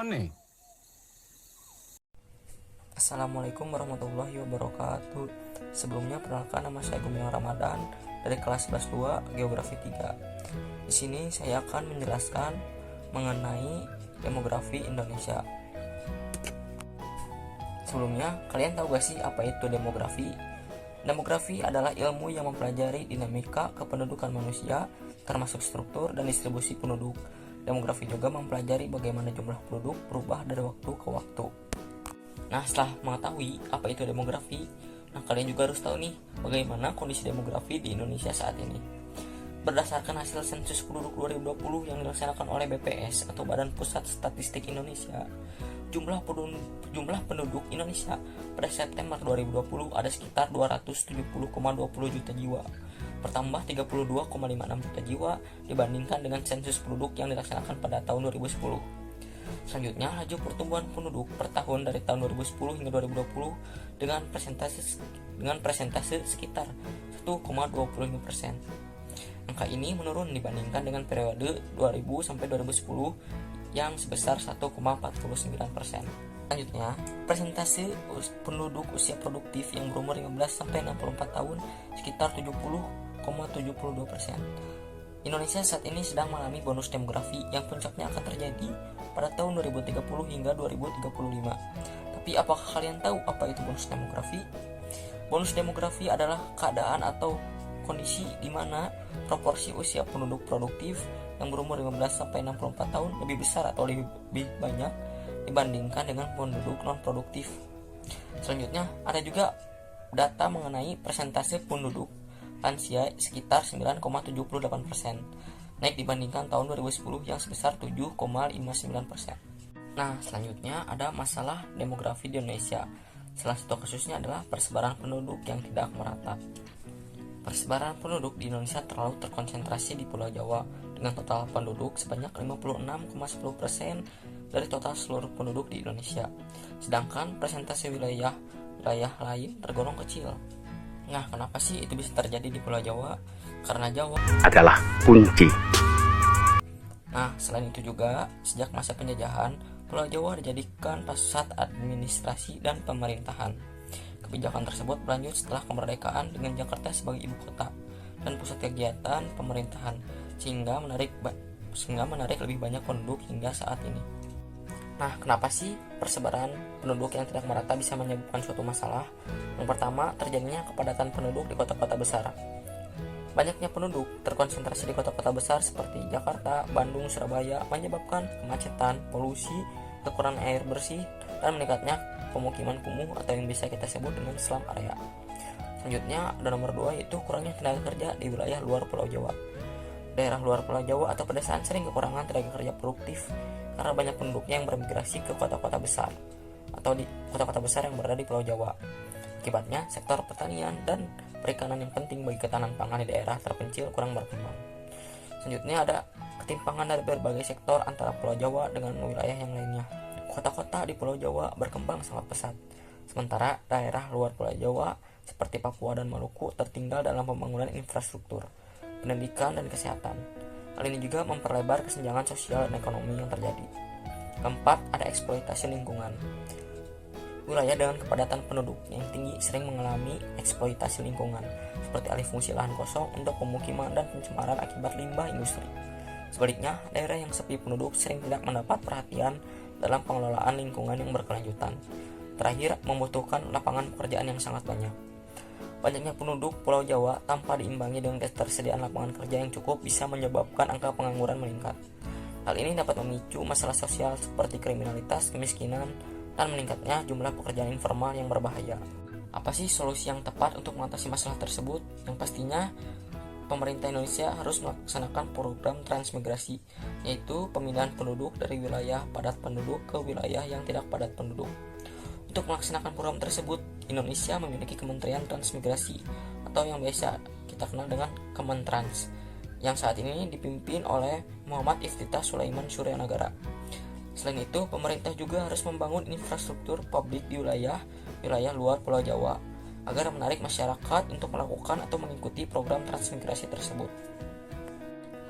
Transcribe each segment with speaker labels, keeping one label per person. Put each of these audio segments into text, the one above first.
Speaker 1: aneh.
Speaker 2: Assalamualaikum warahmatullahi wabarakatuh. Sebelumnya perkenalkan, nama saya Gumilang Ramadan dari kelas 11 2 Geografi 3. Di sini saya akan menjelaskan mengenai demografi Indonesia. Sebelumnya, kalian tahu gak sih apa itu demografi? Demografi adalah ilmu yang mempelajari dinamika kependudukan manusia, termasuk struktur dan distribusi penduduk. Demografi juga mempelajari bagaimana jumlah penduduk berubah dari waktu ke waktu. Nah, setelah mengetahui apa itu demografi, kalian juga harus tahu nih bagaimana kondisi demografi di Indonesia saat ini. Berdasarkan hasil sensus penduduk 2020 yang dilaksanakan oleh BPS atau Badan Pusat Statistik Indonesia, jumlah penduduk Indonesia pada September 2020 ada sekitar 270,20 juta jiwa, bertambah 32,56 juta jiwa dibandingkan dengan sensus penduduk yang dilaksanakan pada tahun 2010. Selanjutnya, laju pertumbuhan penduduk per tahun dari tahun 2010 hingga 2020 dengan presentase sekitar 1,25%. Angka ini menurun dibandingkan dengan periode 2000 sampai 2010 yang sebesar 1,49%. Selanjutnya, presentase penduduk usia produktif yang berumur 15 sampai 64 tahun sekitar 70,72%. Indonesia saat ini sedang mengalami bonus demografi yang puncaknya akan terjadi pada tahun 2030 hingga 2035. Tapi apakah kalian tahu apa itu bonus demografi? Bonus demografi adalah keadaan atau kondisi di mana proporsi usia penduduk produktif yang berumur 15 sampai 64 tahun lebih besar atau lebih banyak dibandingkan dengan penduduk non produktif. Selanjutnya, ada juga data mengenai persentase penduduk lansia sekitar 9,78%, naik dibandingkan tahun 2010 yang sebesar 7,59%. Nah, selanjutnya ada masalah demografi di Indonesia. Salah satu kasusnya adalah persebaran penduduk yang tidak merata. Persebaran penduduk di Indonesia terlalu terkonsentrasi di Pulau Jawa dengan total penduduk sebanyak 56,10% dari total seluruh penduduk di Indonesia. Sedangkan persentase wilayah lain tergolong kecil. Nah, kenapa sih itu bisa terjadi di Pulau Jawa? Karena Jawa
Speaker 3: adalah kunci.
Speaker 2: Nah, selain itu juga, sejak masa penjajahan, Pulau Jawa dijadikan pusat administrasi dan pemerintahan. Kebijakan tersebut berlanjut setelah kemerdekaan dengan Jakarta sebagai ibu kota dan pusat kegiatan pemerintahan, sehingga menarik lebih banyak penduduk hingga saat ini. Nah, kenapa sih persebaran penduduk yang tidak merata bisa menyebabkan suatu masalah? Yang pertama, terjadinya kepadatan penduduk di kota-kota besar. Banyaknya penduduk terkonsentrasi di kota-kota besar seperti Jakarta, Bandung, Surabaya menyebabkan kemacetan, polusi, kekurangan air bersih, dan meningkatnya pemukiman kumuh atau yang bisa kita sebut dengan slum area. Selanjutnya, ada nomor 2, yaitu kurangnya tenaga kerja di wilayah luar Pulau Jawa. Daerah luar Pulau Jawa atau pedesaan sering kekurangan tenaga kerja produktif karena banyak penduduknya yang bermigrasi ke kota-kota besar atau di kota-kota besar yang berada di Pulau Jawa. Akibatnya, sektor pertanian dan perikanan yang penting bagi ketahanan pangan di daerah terpencil kurang berkembang. Selanjutnya ada ketimpangan dari berbagai sektor antara Pulau Jawa dengan wilayah yang lainnya. Kota-kota di Pulau Jawa berkembang sangat pesat, sementara daerah luar Pulau Jawa seperti Papua dan Maluku tertinggal dalam pembangunan infrastruktur, pendidikan, dan kesehatan. Hal ini juga memperlebar kesenjangan sosial dan ekonomi yang terjadi. Keempat, ada eksploitasi lingkungan. Wilayah dengan kepadatan penduduk yang tinggi sering mengalami eksploitasi lingkungan, seperti alih fungsi lahan kosong untuk pemukiman dan pencemaran akibat limbah industri. Sebaliknya, daerah yang sepi penduduk sering tidak mendapat perhatian dalam pengelolaan lingkungan yang berkelanjutan. Terakhir, membutuhkan lapangan pekerjaan yang sangat banyak. Banyaknya penduduk Pulau Jawa tanpa diimbangi dengan ketersediaan lapangan kerja yang cukup bisa menyebabkan angka pengangguran meningkat. Hal ini dapat memicu masalah sosial seperti kriminalitas, kemiskinan, dan meningkatnya jumlah pekerjaan informal yang berbahaya. Apa sih solusi yang tepat untuk mengatasi masalah tersebut? Yang pastinya, pemerintah Indonesia harus melaksanakan program transmigrasi, yaitu pemindahan penduduk dari wilayah padat penduduk ke wilayah yang tidak padat penduduk. Untuk melaksanakan program tersebut, Indonesia memiliki Kementerian Transmigrasi atau yang biasa kita kenal dengan Kementrans, yang saat ini dipimpin oleh Muhammad Iftitah Sulaiman Suryanagara. Selain itu, pemerintah juga harus membangun infrastruktur publik di wilayah luar Pulau Jawa agar menarik masyarakat untuk melakukan atau mengikuti program transmigrasi tersebut.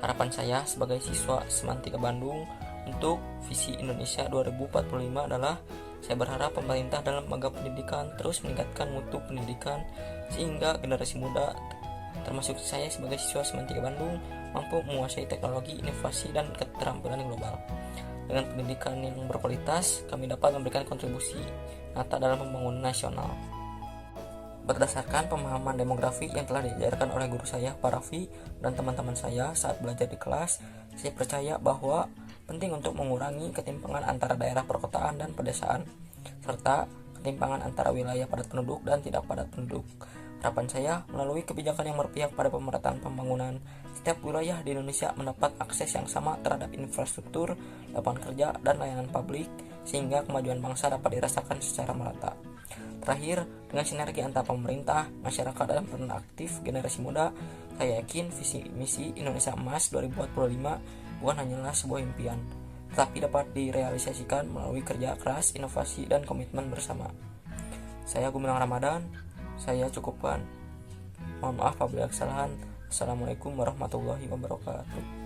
Speaker 2: Harapan saya sebagai siswa Semantika Bandung Untuk visi Indonesia 2045 adalah saya berharap pemerintah dalam lembaga pendidikan terus meningkatkan mutu pendidikan sehingga generasi muda termasuk saya sebagai siswa Semen 3 Bandung mampu menguasai teknologi, inovasi, dan keterampilan global. Dengan pendidikan yang berkualitas, kami dapat memberikan kontribusi nyata dalam pembangunan nasional. Berdasarkan pemahaman demografi yang telah diajarkan oleh guru saya, Pak Raffi, dan teman-teman saya saat belajar di kelas, saya percaya bahwa penting untuk mengurangi ketimpangan antara daerah perkotaan dan pedesaan, serta ketimpangan antara wilayah padat penduduk dan tidak padat penduduk. Harapan saya, melalui kebijakan yang berpihak pada pemerataan pembangunan, setiap wilayah di Indonesia mendapat akses yang sama terhadap infrastruktur, lapangan kerja, dan layanan publik, sehingga kemajuan bangsa dapat dirasakan secara merata. Terakhir, dengan sinergi antara pemerintah, masyarakat, dan peran aktif generasi muda, saya yakin visi misi Indonesia Emas 2045 bukan hanyalah sebuah impian, tetapi dapat direalisasikan melalui kerja keras, inovasi, dan komitmen bersama. Saya Gumilang Ramadan, saya cukupkan. Mohon maaf apabila kesalahan. Assalamualaikum warahmatullahi wabarakatuh.